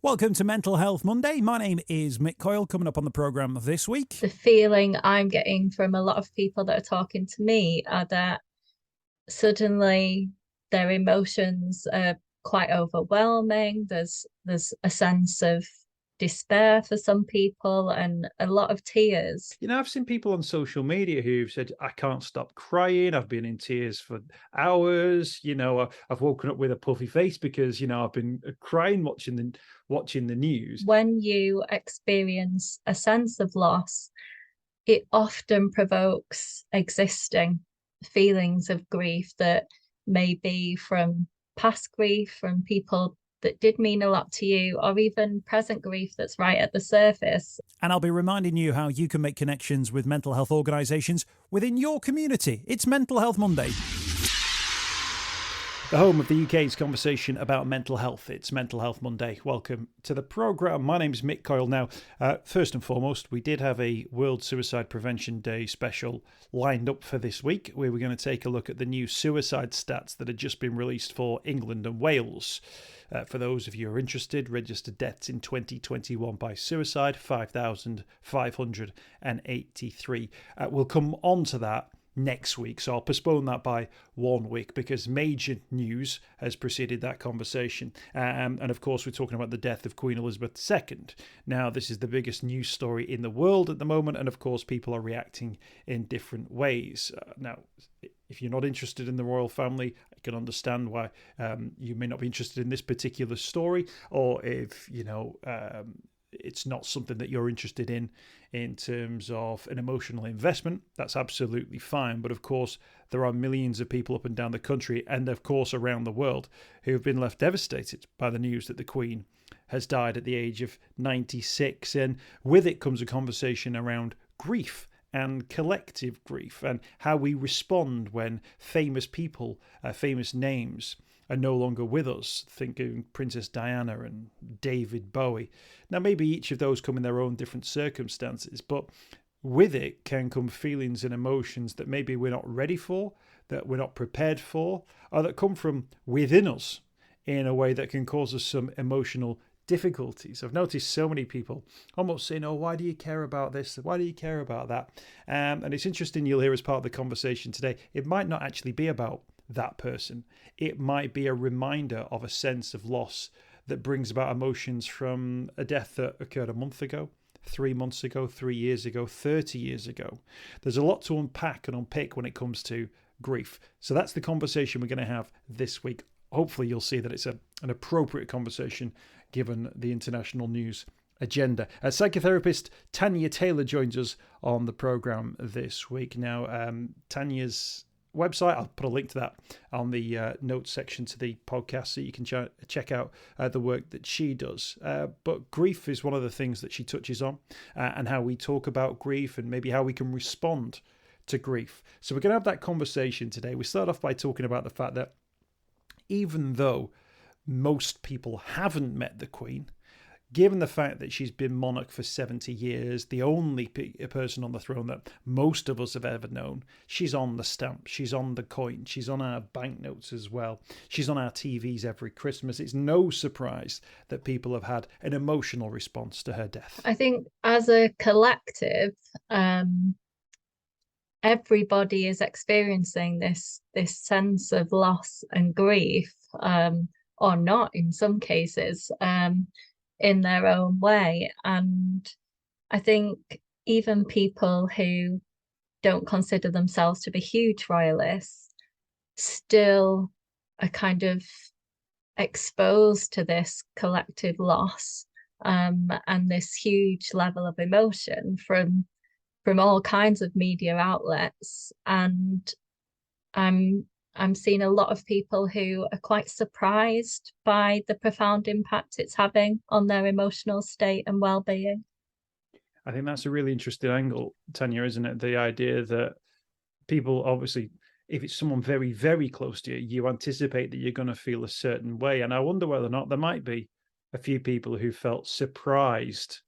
Welcome to Mental Health Monday. My name is Mick Coyle. Coming up on the programme this week, the feeling I'm getting from a lot of people that are talking to me are that suddenly their emotions are quite overwhelming. There's a sense of despair for some people and a lot of tears. I've seen people on social media who've said, I can't stop crying. I've been in tears for hours. I've woken up with a puffy face because, I've been crying watching the news. When you experience a sense of loss, it often provokes existing feelings of grief that may be from past grief, from people that did mean a lot to you, or even present grief that's right at the surface. And I'll be reminding you how you can make connections with mental health organisations within your community. It's Mental Health Monday. The home of the UK's conversation about mental health. It's Mental Health Monday. Welcome to the programme. My name's Mick Coyle. Now, first and foremost, we did have a World Suicide Prevention Day special lined up for this week, where we're going to take a look at the new suicide stats that had just been released for England and Wales. For those of you who are interested, registered deaths in 2021 by suicide, 5,583. We'll come on to that next week, so I'll postpone that by 1 week because major news has preceded that conversation. And of course, we're talking about the death of Queen Elizabeth II. Now, this is the biggest news story in the world at the moment, and of course, people are reacting in different ways. Now, if you're not interested in the royal family, I can understand why you may not be interested in this particular story, or if it's not something that you're interested in terms of an emotional investment, that's absolutely fine. But of course, there are millions of people up and down the country, and of course around the world, who have been left devastated by the news that the Queen has died at the age of 96. And with it comes a conversation around grief and collective grief, and how we respond when famous people, famous names, are no longer with us. Thinking Princess Diana and David Bowie. Now, maybe each of those come in their own different circumstances, but with it can come feelings and emotions that maybe we're not ready for, that we're not prepared for, or that come from within us in a way that can cause us some emotional difficulties. I've noticed so many people almost saying, oh, why do you care about this? Why do you care about that? And it's interesting, you'll hear as part of the conversation today, it might not actually be about that person. It might be a reminder of a sense of loss that brings about emotions from a death that occurred a month ago, 3 months ago, 3 years ago, 30 years ago. There's a lot to unpack and unpick when it comes to grief. So that's the conversation we're going to have this week. Hopefully you'll see that it's an appropriate conversation given the international news agenda. Psychotherapist Tania Taylor joins us on the programme this week. Now, Tania's website, I'll put a link to that on the notes section to the podcast so you can check out the work that she does. But grief is one of the things that she touches on, and how we talk about grief and maybe how we can respond to grief. So we're going to have that conversation today. We start off by talking about the fact that even though most people haven't met the Queen, given the fact that she's been monarch for 70 years, the only person on the throne that most of us have ever known, she's on the stamp, she's on the coin, she's on our banknotes as well, she's on our TVs every Christmas. It's no surprise that people have had an emotional response to her death. I think as a collective, everybody is experiencing this sense of loss and grief, or not in some cases, in their own way. And I think even people who don't consider themselves to be huge royalists still are kind of exposed to this collective loss, and this huge level of emotion from all kinds of media outlets. And I'm seeing a lot of people who are quite surprised by the profound impact it's having on their emotional state and well-being. I think that's a really interesting angle, Tania, isn't it? The idea that people, obviously, if it's someone very, very close to you, you anticipate that you're going to feel a certain way. And I wonder whether or not there might be a few people who felt surprised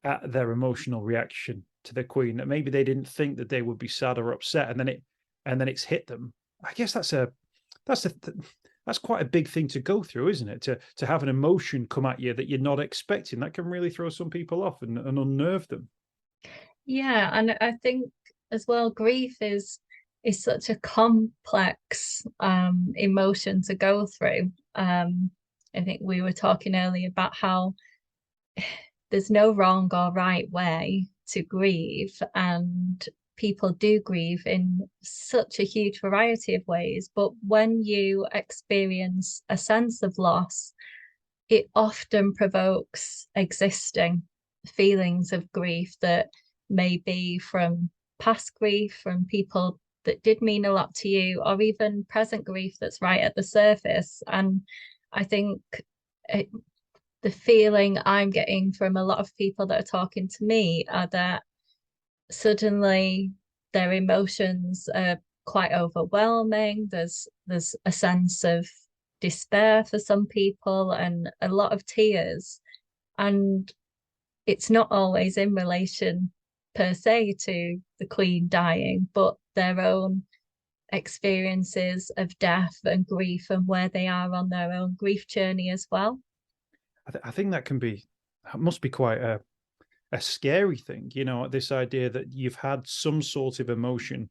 at their emotional reaction to the Queen, that maybe they didn't think that they would be sad or upset, and then it's hit them. I guess that's that's quite a big thing to go through, isn't it? To have an emotion come at you that you're not expecting, that can really throw some people off and unnerve them. Yeah, and I think as well, grief is such a complex emotion to go through. I think we were talking earlier about how there's no wrong or right way to grieve, and people do grieve in such a huge variety of ways. But when you experience a sense of loss, it often provokes existing feelings of grief that may be from past grief, from people that did mean a lot to you, or even present grief that's right at the surface. And I think it, the feeling I'm getting from a lot of people that are talking to me are that suddenly their emotions are quite overwhelming. There's a sense of despair for some people and a lot of tears. And it's not always in relation per se to the Queen dying, but their own experiences of death and grief and where they are on their own grief journey as well. I think that must be quite a scary thing, this idea that you've had some sort of emotion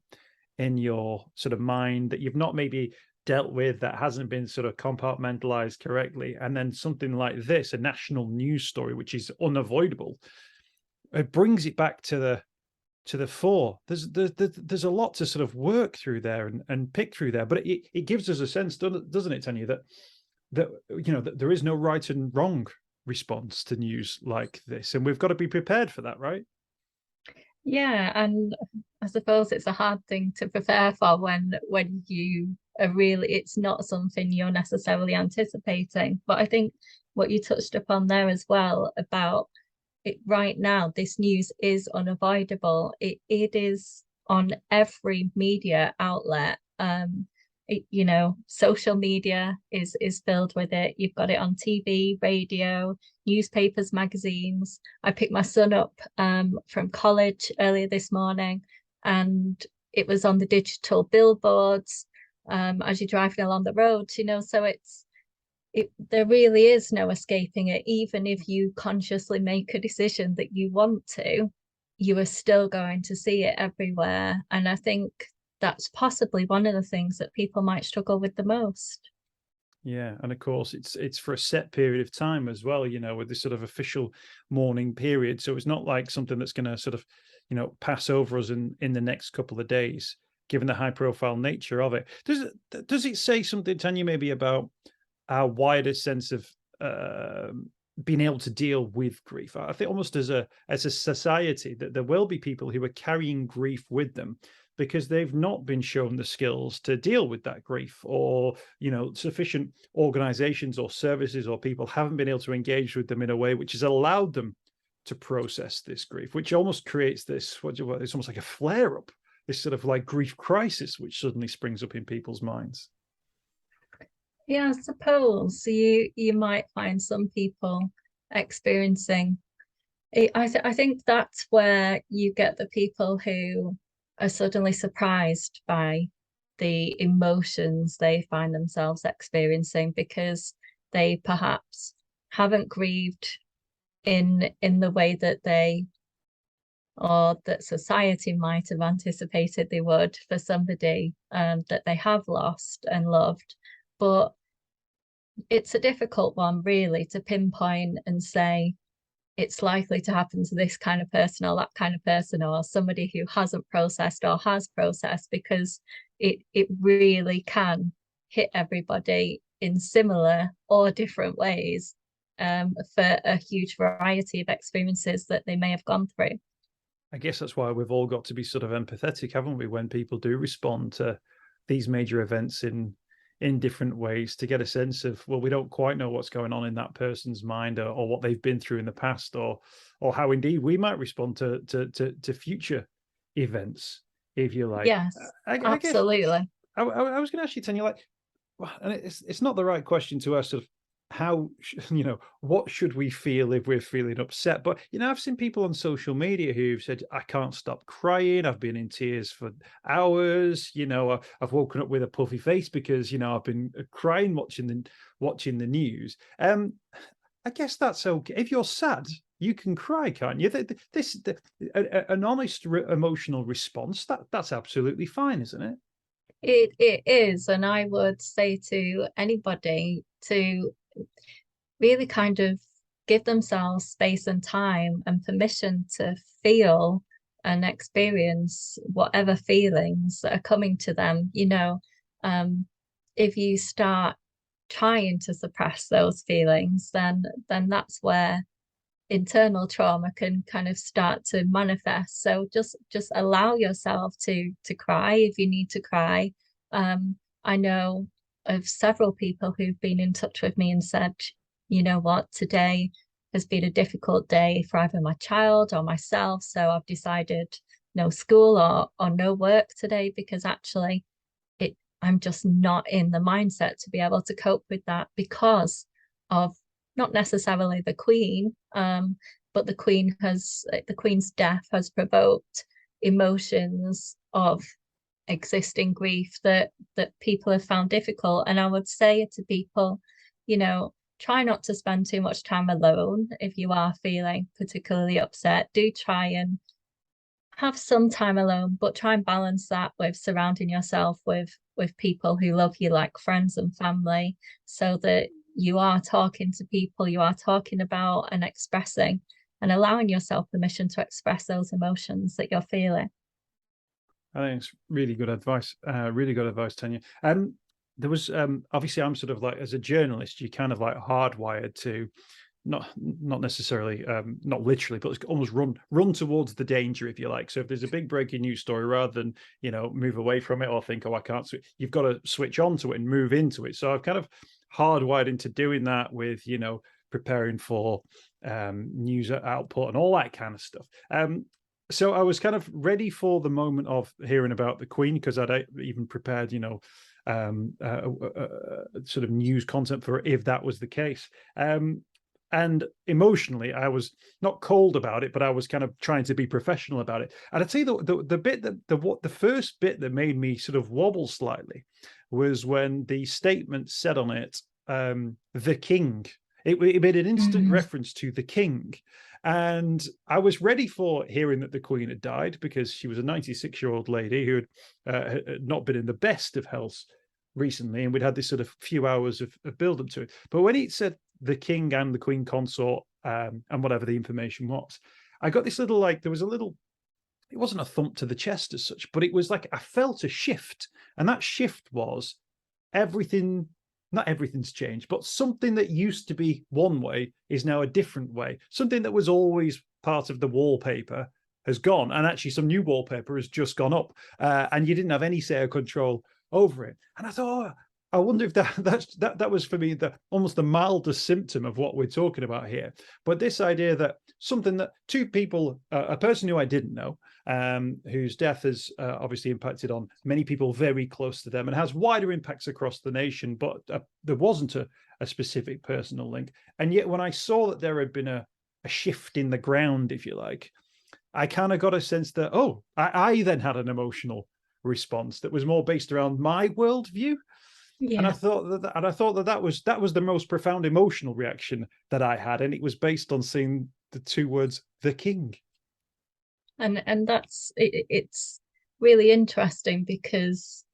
in your sort of mind that you've not maybe dealt with, that hasn't been sort of compartmentalized correctly, and then something like this, a national news story, which is unavoidable, it brings it back to the fore. There's a lot to sort of work through there and pick through there, but it gives us a sense, doesn't it, Tanya, that that there is no right and wrong response to news like this, and we've got to be prepared for that, right? Yeah, and I suppose it's a hard thing to prepare for when you are really, it's not something you're necessarily anticipating. But I think what you touched upon there as well about it right now, this news is unavoidable. It is on every media outlet. Social media is filled with it. You've got it on TV, radio, newspapers, magazines. I picked my son up from college earlier this morning, and it was on the digital billboards as you're driving along the road, so there really is no escaping it. Even if you consciously make a decision that you want to, you are still going to see it everywhere. And I think that's possibly one of the things that people might struggle with the most. Yeah, and of course it's for a set period of time as well, with this sort of official mourning period. So it's not like something that's going to sort of, pass over us in the next couple of days, given the high profile nature of it. Does it say something, Tanya, maybe about our wider sense of being able to deal with grief? I think almost as a society that there will be people who are carrying grief with them because they've not been shown the skills to deal with that grief, or sufficient organizations or services or people haven't been able to engage with them in a way which has allowed them to process this grief, which almost creates this it's almost like a flare up, this sort of like grief crisis which suddenly springs up in people's minds. Yeah, I suppose you might find some people experiencing it. I think that's where you get the people who are suddenly surprised by the emotions they find themselves experiencing, because they perhaps haven't grieved in the way that they or that society might have anticipated they would for somebody that they have lost and loved. But it's a difficult one, really, to pinpoint and say it's likely to happen to this kind of person or that kind of person, or somebody who hasn't processed or has processed, because it really can hit everybody in similar or different ways for a huge variety of experiences that they may have gone through. I guess that's why we've all got to be sort of empathetic, haven't we, when people do respond to these major events in different ways, to get a sense of, well, we don't quite know what's going on in that person's mind, or what they've been through in the past, or how indeed we might respond to future events, if you like. Yes, absolutely. I was going to ask you, Tanya, like, and it's not the right question to ask, sort of, how, what should we feel if we're feeling upset? But, I've seen people on social media who've said, I can't stop crying. I've been in tears for hours. I've woken up with a puffy face because, I've been crying watching the news. I guess that's okay. If you're sad, you can cry, can't you? An honest emotional response, that's absolutely fine, isn't it? It is, and I would say to anybody to really kind of give themselves space and time and permission to feel and experience whatever feelings that are coming to them. If you start trying to suppress those feelings, then that's where internal trauma can kind of start to manifest. So just allow yourself to cry if you need to cry. I know of several people who've been in touch with me and said, you know what, today has been a difficult day for either my child or myself, so I've decided no school or no work today because actually I'm just not in the mindset to be able to cope with that because of not necessarily the Queen, but the Queen's death has provoked emotions of existing grief that people have found difficult. And I would say to people, try not to spend too much time alone if you are feeling particularly upset. Do try and have some time alone, but try and balance that with surrounding yourself with people who love you, like friends and family, so that you are talking to people, you are talking about and expressing and allowing yourself permission to express those emotions that you're feeling. I think it's really good advice. Really good advice, Tania. There was obviously, I'm sort of like, as a journalist, you're kind of like hardwired to not necessarily, not literally, but it's almost run towards the danger, if you like. So if there's a big breaking news story, rather than move away from it or think, oh, I can't switch, you've got to switch on to it and move into it. So I've kind of hardwired into doing that with preparing for news output and all that kind of stuff. So I was kind of ready for the moment of hearing about the Queen, because I'd even prepared, sort of news content for if that was the case. And emotionally, I was not cold about it, but I was kind of trying to be professional about it. And I'd say the bit the first bit that made me sort of wobble slightly was when the statement said on it, "the King." It made an instant reference to the King. And I was ready for hearing that the Queen had died, because she was a 96-year-old lady who had not been in the best of health recently, and we'd had this sort of few hours of build up to it. But when it said the King and the Queen consort, and whatever the information was, I got this little, like, there was a little, it wasn't a thump to the chest as such, but it was like I felt a shift. And that shift was everything. Not everything's changed, but something that used to be one way is now a different way. Something that was always part of the wallpaper has gone, and actually some new wallpaper has just gone up, and you didn't have any say or control over it. And I thought, I wonder if that was for me almost the mildest symptom of what we're talking about here. But this idea that something that two people, a person who I didn't know, whose death has obviously impacted on many people very close to them and has wider impacts across the nation, but there wasn't a specific personal link. And yet when I saw that there had been a shift in the ground, if you like, I kind of got a sense that, I then had an emotional response that was more based around my worldview. Yeah. And I thought that was the most profound emotional reaction that I had, and it was based on seeing the two words, the King. And that's it's really interesting because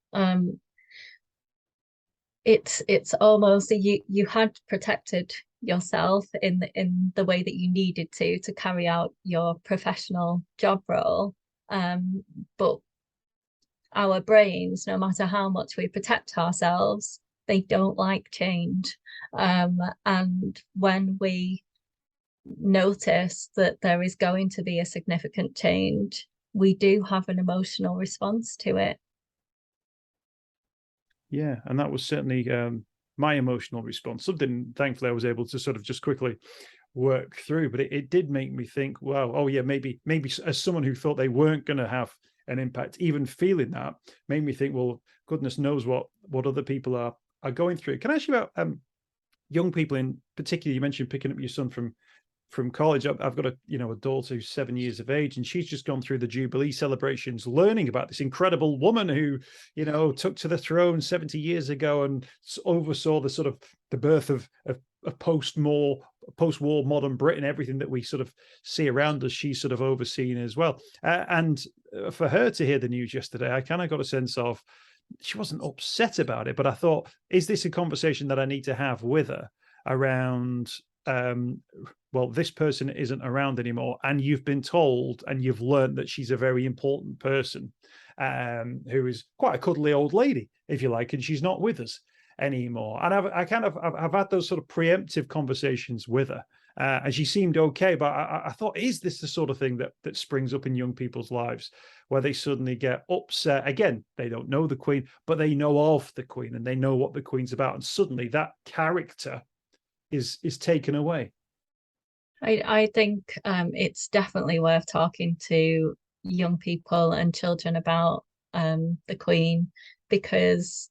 it's almost you had protected yourself in the way that you needed to carry out your professional job role, but our brains, no matter how much we protect ourselves, they don't like change. And when we notice that there is going to be a significant change, we do have an emotional response to it. Yeah, and that was certainly my emotional response. Something, thankfully, I was able to sort of just quickly work through, but it did make me think, wow, oh yeah, maybe as someone who thought they weren't going to have an impact, even feeling that made me think, well, goodness knows what other people are going through. Can I ask you about young people in particular, you mentioned picking up your son from college. I've got a daughter who's 7 years of age, and she's just gone through the Jubilee celebrations, learning about this incredible woman who, took to the throne 70 years ago and oversaw the sort of the birth of post-war modern Britain, everything that we sort of see around us, she's sort of overseen as well. And for her to hear the news yesterday, I kind of got a sense of she wasn't upset about it, but I thought, is this a conversation that I need to have with her around, well, this person isn't around anymore, and you've been told and you've learned that she's a very important person, who is quite a cuddly old lady, if you like, and she's not with us anymore. And I've had those sort of preemptive conversations with her, and she seemed okay. But I thought, is this the sort of thing that springs up in young people's lives, where they suddenly get upset? Again, they don't know the Queen, but they know of the Queen and they know what the Queen's about, and suddenly that character is taken away. I think it's definitely worth talking to young people and children about the Queen, because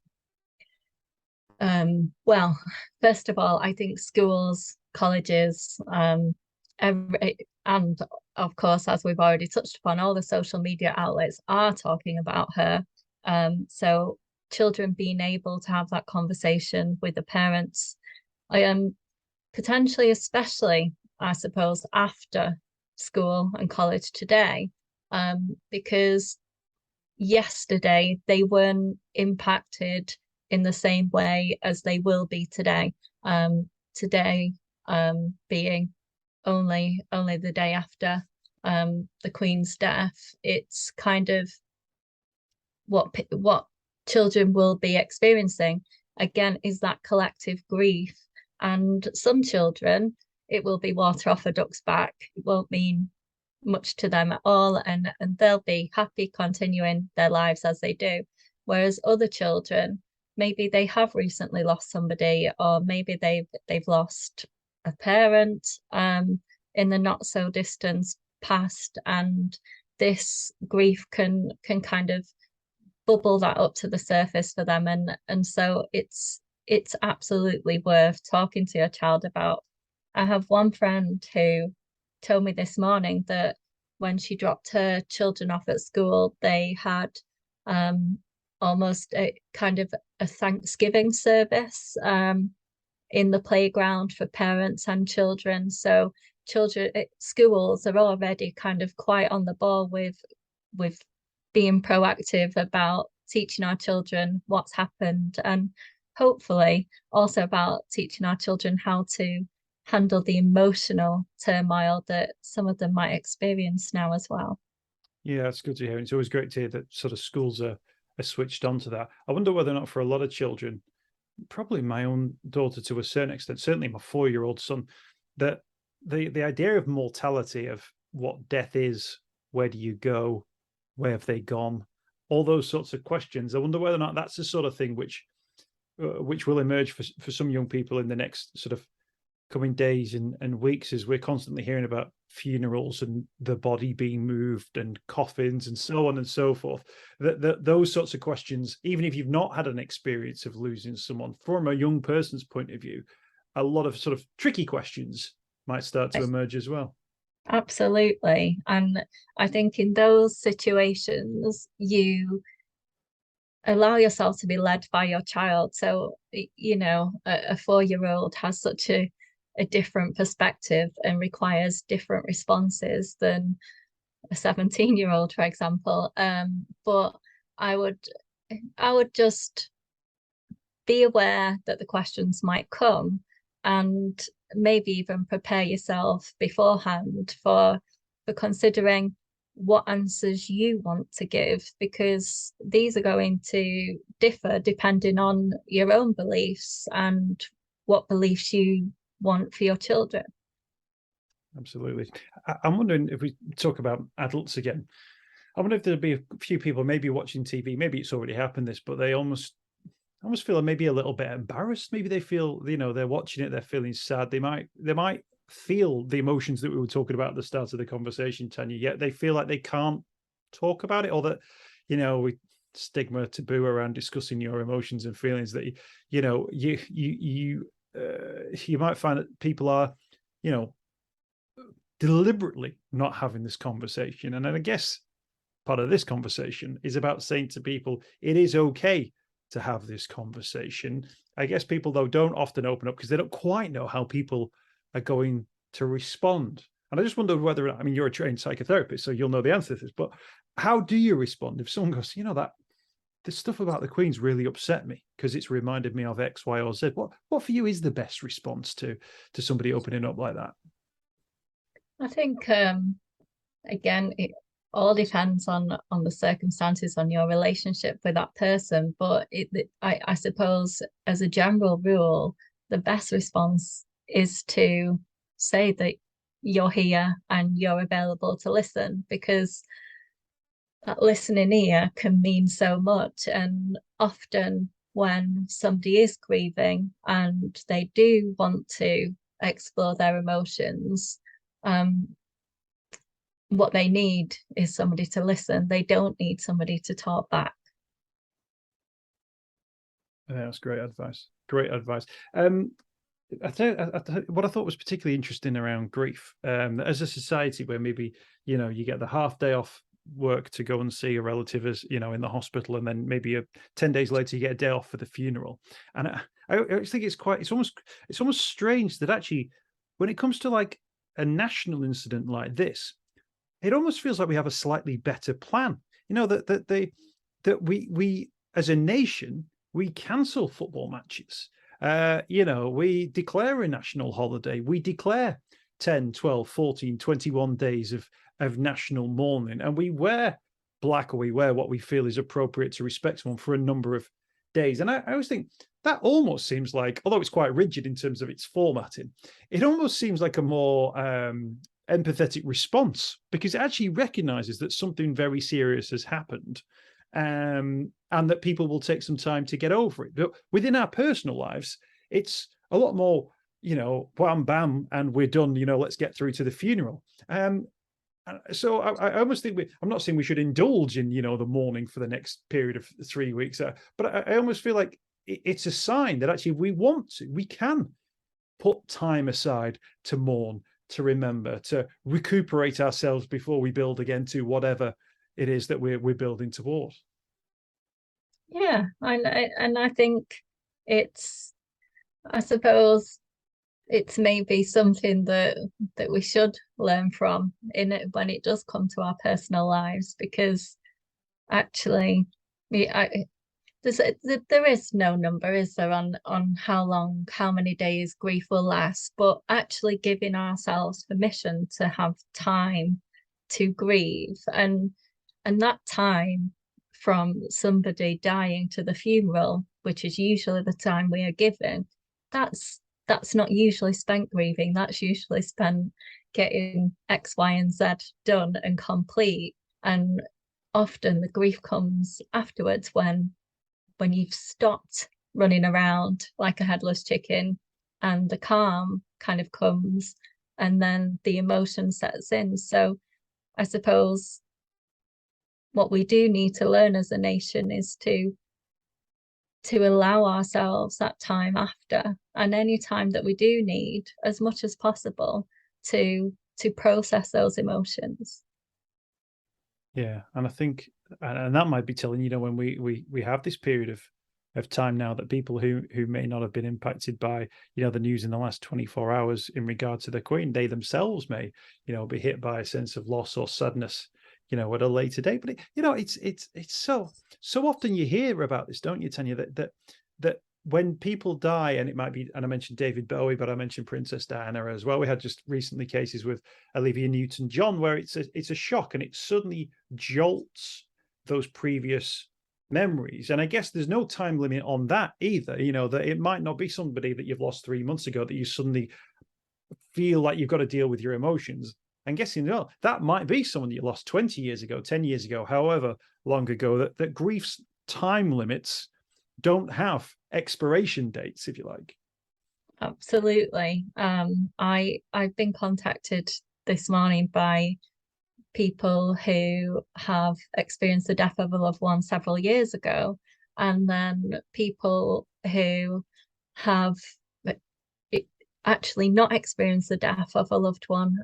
well, first of all, I think schools, colleges, and of course, as we've already touched upon, all the social media outlets are talking about her. So children being able to have that conversation with the parents, potentially, especially, I suppose, after school and college today, because yesterday they weren't impacted in the same way as they will be today. Today being only the day after the Queen's death, it's kind of what children will be experiencing again is that collective grief. And some children, it will be water off a duck's back. It won't mean much to them at all, and they'll be happy continuing their lives as they do. Whereas other children, maybe they have recently lost somebody, or maybe they've lost a parent in the not so distant past, and this grief can kind of bubble that up to the surface for them, and so it's absolutely worth talking to your child about. I have one friend who told me this morning that when she dropped her children off at school, they had almost a kind of a Thanksgiving service in the playground for parents and children. So schools are already kind of quite on the ball with being proactive about teaching our children what's happened, and hopefully also about teaching our children how to handle the emotional turmoil that some of them might experience now as well. Yeah, it's good to hear. It's always great to hear that sort of schools are switched on to that. I wonder whether or not for a lot of children, probably my own daughter to a certain extent, certainly my 4-year-old son, that the idea of mortality, of what death is, where do you go, where have they gone, all those sorts of questions. I wonder whether or not that's the sort of thing which will emerge for some young people in the next sort of coming days and weeks, as we're constantly hearing about funerals and the body being moved and coffins and so on and so forth. Those sorts of questions, even if you've not had an experience of losing someone, from a young person's point of view, a lot of sort of tricky questions might start to emerge as well. Absolutely. And I think in those situations, you allow yourself to be led by your child. So, you know, a 4-year-old has such a different perspective and requires different responses than a 17-year-old, for example. But I would just be aware that the questions might come, and maybe even prepare yourself beforehand for considering what answers you want to give, because these are going to differ depending on your own beliefs and what beliefs you want for your children. Absolutely. I'm wondering, if we talk about adults again, I wonder if there'll be a few people maybe watching TV, maybe it's already happened this, but they almost feel maybe a little bit embarrassed. Maybe they feel, they're watching it, they're feeling sad. They might feel the emotions that we were talking about at the start of the conversation, Tania, yet they feel like they can't talk about it, or that, we stigma, taboo around discussing your emotions and feelings, that, you you might find that people are, deliberately not having this conversation. And then I guess part of this conversation is about saying to people, it is okay to have this conversation. I guess people, though, don't often open up because they don't quite know how people are going to respond. And I just wonder whether, I mean, you're a trained psychotherapist, so you'll know the answer to this, but how do you respond if someone goes, that this stuff about the Queen's really upset me because it's reminded me of X, Y, or Z? What for you is the best response to somebody opening up like that? I think, again, it all depends on the circumstances, on your relationship with that person. But I suppose, as a general rule, the best response is to say that you're here and you're available to listen, because that listening ear can mean so much. And often when somebody is grieving and they do want to explore their emotions, what they need is somebody to listen. They don't need somebody to talk back. That's great advice. Great advice. What I thought was particularly interesting around grief, as a society where maybe, you get the half day off work to go and see a relative as, in the hospital, and then maybe 10 days later you get a day off for the funeral. And I think it's almost strange that actually when it comes to like a national incident like this, it almost feels like we have a slightly better plan. That we as a nation, we cancel football matches. We declare a national holiday. We declare 10, 12, 14, 21 days of national mourning, and we wear black, or we wear what we feel is appropriate to respect someone for a number of days. And I always think that almost seems like, although it's quite rigid in terms of its formatting, it almost seems like a more empathetic response, because it actually recognizes that something very serious has happened, and that people will take some time to get over it. But within our personal lives, it's a lot more, wham bam, and we're done. Let's get through to the funeral. So I almost think I'm not saying we should indulge in, the mourning for the next period of 3 weeks, but I almost feel like it's a sign that actually we can put time aside to mourn, to remember, to recuperate ourselves before we build again to whatever it is that we're building towards. Yeah, and I think I suppose it's maybe something that we should learn from in it when it does come to our personal lives, because actually, there is no number, is there, on how many days grief will last, but actually giving ourselves permission to have time to grieve, and that time from somebody dying to the funeral, which is usually the time we are given, that's not usually spent grieving. That's usually spent getting X, Y, and Z done and complete. And often the grief comes afterwards, when you've stopped running around like a headless chicken, and the calm kind of comes, and then the emotion sets in. So I suppose what we do need to learn as a nation is to allow ourselves that time after, and any time that we do need, as much as possible, to process those emotions. Yeah, and I think, and that might be telling, when we have this period of time now, that people who may not have been impacted by, the news in the last 24 hours in regard to the Queen, they themselves may, be hit by a sense of loss or sadness, at a later date. But it's so often you hear about this, don't you, Tania, that when people die, and it might be, and I mentioned David Bowie, but I mentioned Princess Diana as well. We had just recently cases with Olivia Newton-John, where it's a shock, and it suddenly jolts those previous memories. And I guess there's no time limit on that either. That it might not be somebody that you've lost 3 months ago that you suddenly feel like you've got to deal with your emotions. I'm guessing, that might be someone that you lost 20 years ago, 10 years ago, however long ago, that grief's time limits don't have expiration dates, if you like. Absolutely. I've been contacted this morning by people who have experienced the death of a loved one several years ago, and then people who have actually not experienced the death of a loved one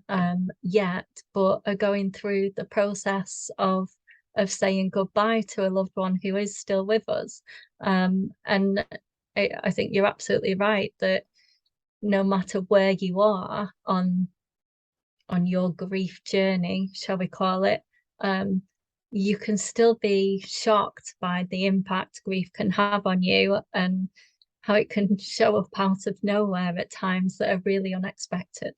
yet, but are going through the process of saying goodbye to a loved one who is still with us. And I think you're absolutely right that no matter where you are on your grief journey, shall we call it, you can still be shocked by the impact grief can have on you, and how it can show up out of nowhere at times that are really unexpected.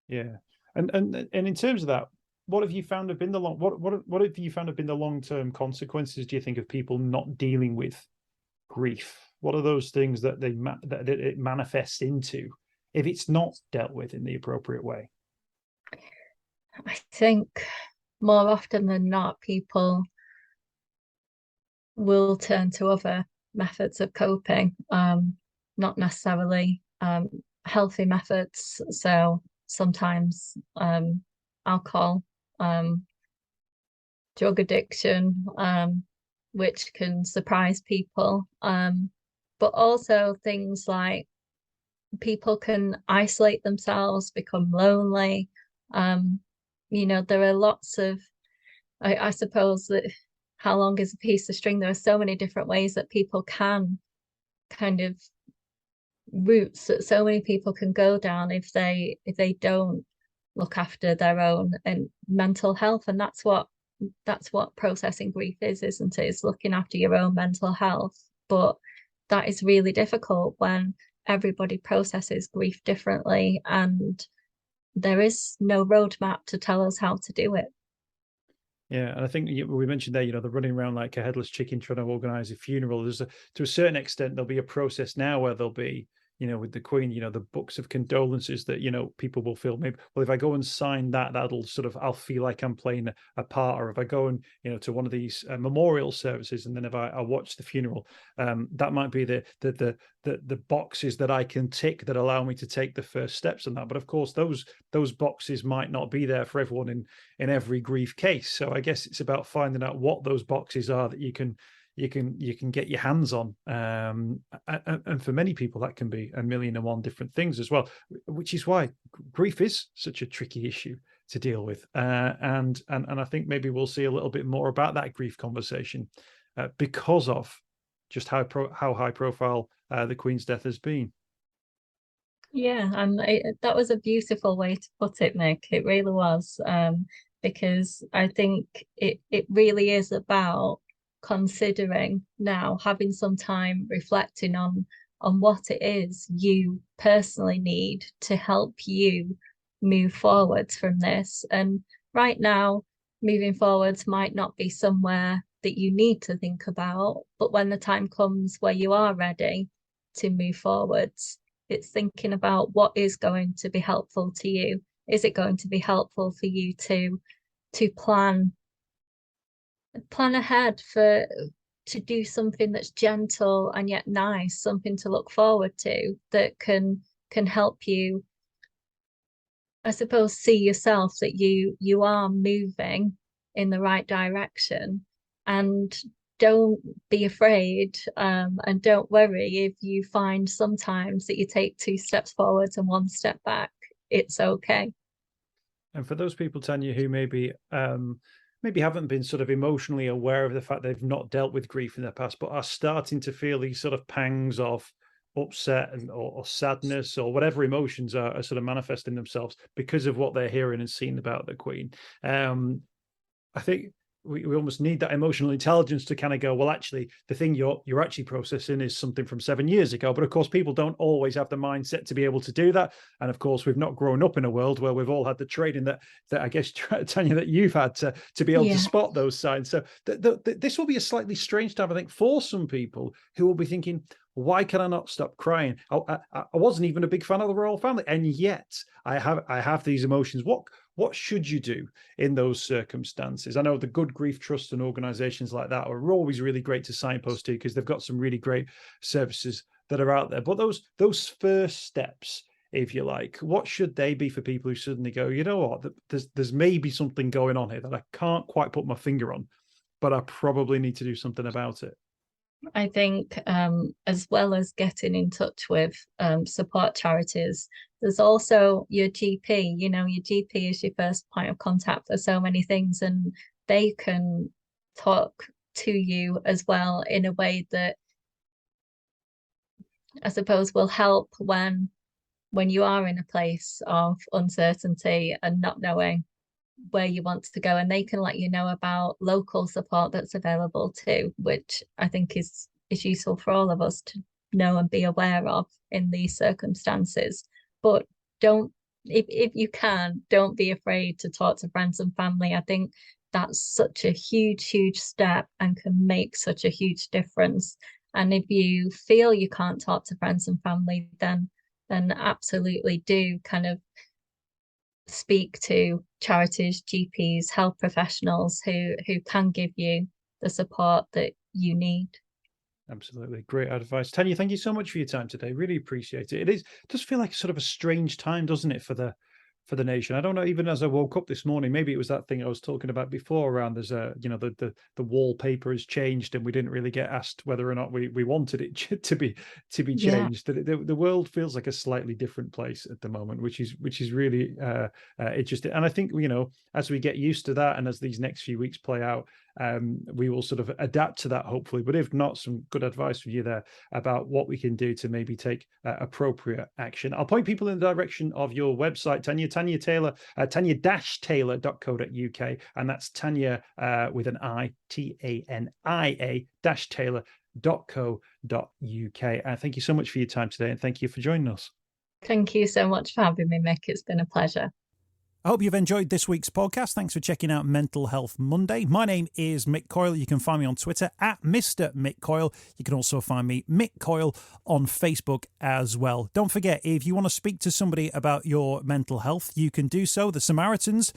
Yeah. And in terms of that, what have you found have been the what have you found have been the long-term consequences, do you think, of people not dealing with grief? What are those things that that it manifests into if it's not dealt with in the appropriate way? I think more often than not, people will turn to other methods of coping, not necessarily healthy methods. So sometimes alcohol, drug addiction, which can surprise people, but also things like people can isolate themselves, become lonely. There are lots of, I suppose that how long is a piece of string? There are so many different ways that people can kind of routes that so many people can go down if they don't look after their own and mental health. And that's what processing grief is, isn't it? It's looking after your own mental health. But that is really difficult when everybody processes grief differently, and there is no roadmap to tell us how to do it. Yeah, and I think we mentioned there, the running around like a headless chicken trying to organize a funeral. To a certain extent, there'll be a process now where there'll be, with the Queen, the books of condolences that, people will feel maybe, well, if I go and sign that, I'll feel like I'm playing a part. Or if I go and, to one of these memorial services, and then if I watch the funeral, that might be the boxes that I can tick that allow me to take the first steps in that. But of course, those boxes might not be there for everyone in every grief case. So I guess it's about finding out what those boxes are that you can get your hands on, and for many people that can be a million and one different things as well, which is why grief is such a tricky issue to deal with, and I think maybe we'll see a little bit more about that grief conversation because of just how high profile the Queen's death has been. Yeah, and that was a beautiful way to put it, Mick. It really was, because I think it really is about considering now, having some time reflecting on what it is you personally need to help you move forwards from this. And right now, moving forwards might not be somewhere that you need to think about, but when the time comes where you are ready to move forwards, it's thinking about what is going to be helpful to you. Is it going to be helpful for you to plan ahead to do something that's gentle and yet nice, something to look forward to that can help you, I suppose, see yourself that you are moving in the right direction. And don't be afraid, and don't worry if you find sometimes that you take 2 steps forwards and 1 step back. It's okay. And for those people, Tania, who maybe haven't been sort of emotionally aware of the fact they've not dealt with grief in the past, but are starting to feel these sort of pangs of upset or sadness or whatever emotions are sort of manifesting themselves because of what they're hearing and seeing about the Queen. I think we almost need that emotional intelligence to kind of go, well, actually, the thing you're actually processing is something from 7 years ago. But of course, people don't always have the mindset to be able to do that. And of course, we've not grown up in a world where we've all had the training that I guess, Tania, that you've had to be able to spot those signs. So this will be a slightly strange time, I think, for some people who will be thinking, why can I not stop crying? I wasn't even a big fan of the royal family, and yet I have these emotions. What should you do in those circumstances? I know the Good Grief Trust and organizations like that are always really great to signpost to, because they've got some really great services that are out there. But those first steps, if you like, what should they be for people who suddenly go, you know what, there's maybe something going on here that I can't quite put my finger on, but I probably need to do something about it? I think as well as getting in touch with support charities, there's also your GP. You know, your GP is your first point of contact for so many things, and they can talk to you as well in a way that I suppose will help when you are in a place of uncertainty and not knowing where you want to go, and they can let you know about local support that's available too, which I think is useful for all of us to know and be aware of in these circumstances. But don't if you can, don't be afraid to talk to friends and family. I think that's such a huge step and can make such a huge difference. And if you feel you can't talk to friends and family, then absolutely do kind of speak to charities, GPs, health professionals who can give you the support that you need. Absolutely. Great advice. Tanya, thank you so much for your time today. Really appreciate it. It does feel like sort of a strange time, doesn't it, for the nation? I don't know, even as I woke up this morning, maybe it was that thing I was talking about before around there's the wallpaper has changed and we didn't really get asked whether or not we wanted it to be changed. Yeah. The world feels like a slightly different place at the moment, which is really interesting. And I think, as we get used to that and as these next few weeks play out, we will sort of adapt to that, hopefully. But if not, some good advice from you there about what we can do to maybe take appropriate action. I'll point people in the direction of your website, Tania Taylor, tania-taylor.co.uk, and that's Tania with an I, Tania Taylor.co.uk. Thank you so much for your time today, and thank you for joining us. Thank you so much for having me, Mick. It's been a pleasure. I hope you've enjoyed this week's podcast. Thanks for checking out Mental Health Monday. My name is Mick Coyle. You can find me on Twitter at Mr. Mick Coyle. You can also find me, Mick Coyle, on Facebook as well. Don't forget, if you want to speak to somebody about your mental health, you can do so. The Samaritans,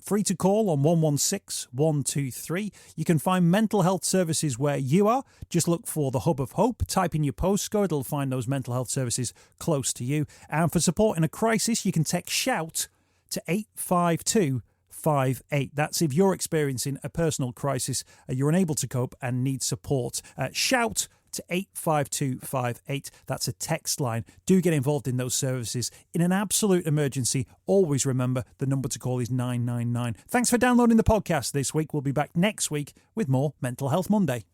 free to call on 116 123. You can find mental health services where you are. Just look for the Hub of Hope. Type in your postcode. It'll find those mental health services close to you. And for support in a crisis, you can text SHOUT to 85258. That's if you're experiencing a personal crisis, you're unable to cope and need support. Shout to 85258. That's a text line. Do get involved in those services. In an absolute emergency, always remember the number to call is 999. Thanks for downloading the podcast this week. We'll be back next week with more Mental Health Monday.